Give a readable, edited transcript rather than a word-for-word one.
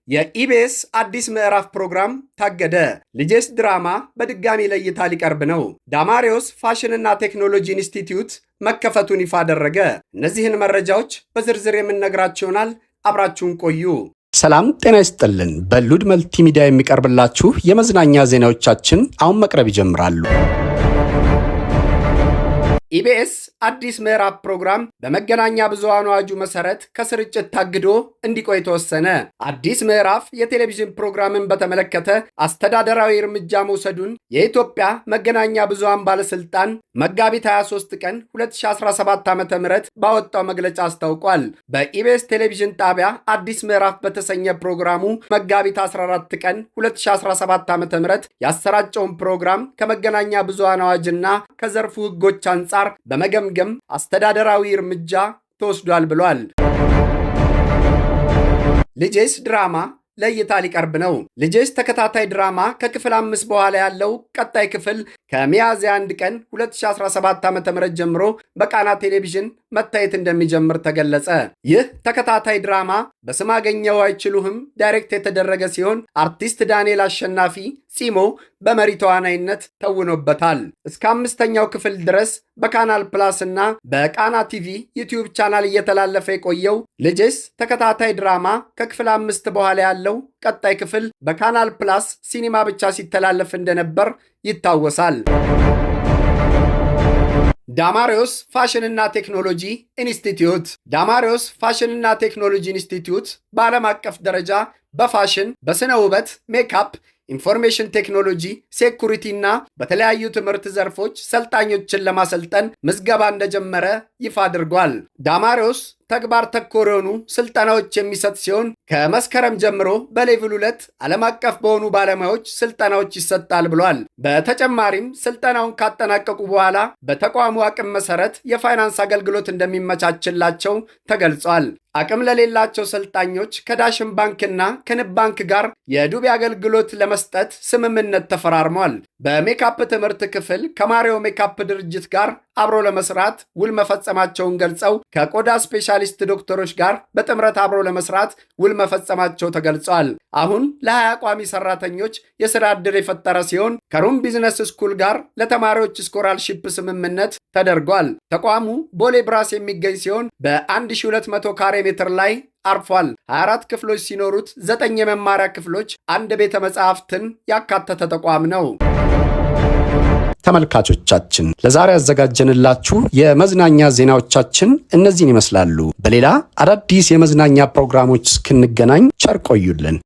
የኢቢኤስ አዲስ ምዕራፍ ፕሮግራም ታገደ። ልጄስ ድራማ በድጋሚ ለእይታ ሊቀርብ ነው። ዳማሪዮስ ፋሽንና ቴክኖሎጂ ኢንስቲትዩት መከፈቱን ይፋ አደረገ። እነዚህን መረጃዎች በዝርዝር የምንነግራችሁ ይሆናል። አብራችሁን ቆዩ። ሰላም ጤና ይስጥልን። በሉድ መልቲሚዲያ የሚቀርብላችሁ የመዝናኛ ዜናዎቻችን አሁን መቅረብ ይጀምራሉ። ኢቢኤስ አዲስ ምዕራፍ ፕሮግራም በመገናኛ ብዙሃን አዋጁ መሰረት ከስርጭት ታግዶ እንዲቆይ ተወሰነ። አዲስ ምዕራፍ የቴሌቪዥን ፕሮግራምን በተመለከተ አስተዳደራዊ እርምጃ መውሰዱን የኢትዮጵያ መገናኛ ብዙሃን ባለስልጣን መጋቢት 23 ቀን 2017 ዓ.ም ባወጣው መግለጫ አስታውቋል። በኢቢኤስ ቴሌቪዥን ጣቢያ አዲስ ምዕራፍ በተሰኘ ፕሮግራሙ መጋቢት 14 ቀን 2017 ዓ.ም ያሰራጨውን ፕሮግራም ከመገናኛ ብዙሃን አዋጅና ከዘርፉ ህጎች አንጻር በመገምገም አስተዳደራዊ እርምጃ ተወስዷል ብሏል። ልጄስ ድራማ ለእይታ ሊቀርብ ነው። ልጄስ ተከታታይ ድራማ ከክፍል 5 በኋላ ያለው ቀጣይ ክፍል ከሚያዝያ 1 ቀን 2017 ዓ.ም ጀምሮ በቃና ቴሌቪዥን መታየት እንደሚጀምር ተገለጸ። ይህ ተከታታይ ድራማ በስም አገኘው አይችሉህም ዳይሬክት የተደረገ ሲሆን አርቲስት ዳንኤል አሸናፊ ጺሞ በመሪ ተዋናይነት ተውኖበታል። እስከ 5ኛው ክፍል ድረስ በካናል ፕላስ እና በቃና ቲቪ ዩቲዩብ ቻናል እየተላለፈ የቆየው ልጄስ ተከታታይ ድራማ ከክፍል 5 በኋላ ያለው ቀጣይ ክፍል በካናል ፕላስ ሲኒማ ብቻ ሲተላለፍ እንደነበር ይታወሳል። ዳማሪዮስ ፋሽንና ቴክኖሎጂ ኢንስቲትዩት። ዳማሪዮስ ፋሽንና ቴክኖሎጂ ኢንስቲትዩት በዓለም አቀፍ ደረጃ በፋሽን፣ በስነ ውበት፣ ሜካፕ፣ ኢንፎርሜሽን ቴክኖሎጂ፣ ሴኩሪቲ እና በተለያዩ ትምህርት ዘርፎች ሰልጣኞችን ለማሰልጠን ምዝገባ እንደጀመረ ይፋ አድርጓል። ዳማሪዮስ ተግባር ተኮር የሆኑ ስልጠናዎች የሚሰጥ ሲሆን ከመስከረም ጀምሮ በሌቭል 2 ዓለም አቀፍ በሆኑ ባለሙያዎች ስልጠናዎች ይሰጣል ብሏል። በተጨማሪም ስልጠናውን ካጠናቀቁ በኋላ በተቋሙ አቅም መሰረት የፋይናንስ አገልግሎት እንደሚመቻችላቸው ተገልጿል። አቅም ለሌላቸው ሰልጣኞች ከዳሽን ባንክና ከንብ ባንክ ጋር የዱቤ አገልግሎት ለመስጠት ስምምነት ተፈራርሟል። በሜካፕ ትምህርት ክፍል ከማሪዮ ሜካፕ ድርጅት ጋር አብሮ ለመስራት ውል መፈጸማቸውን ገልጸው ከቆዳ ስፔሻሊስት ዶክተሮች ጋር በጥምረት አብሮ ለመስራት ውል መፈጸማቸው ተገልጿል። አሁን ለ20 ቋሚ ሰራተኞች የሥራ ዕድል የፈጠረ ሲሆን ከሩም ቢዝነስ ስኩል ጋር ለተማሪዎች ስኮላርሺፕ ስምምነት ተደርጓል። ተቋሙ ቦሌ ብራስ የሚገኝ ሲሆን በ1200 ካሬ ሜትር ላይ አርፏል። 24 ክፍሎች ሲኖሩት 9 የመማሪያ ክፍሎች፣ 1 ቤተ መጻሕፍትን ያካተተ ተቋም ነው። ተመልካቾቻችን ለዛሬ ያዘጋጀንላችሁ የመዝናኛ ዜናዎቻችን እነዚህን ይመስላሉ። በሌላ አዳዲስ የመዝናኛ ፕሮግራሞች እስክንገናኝ ቸር ቆዩልን።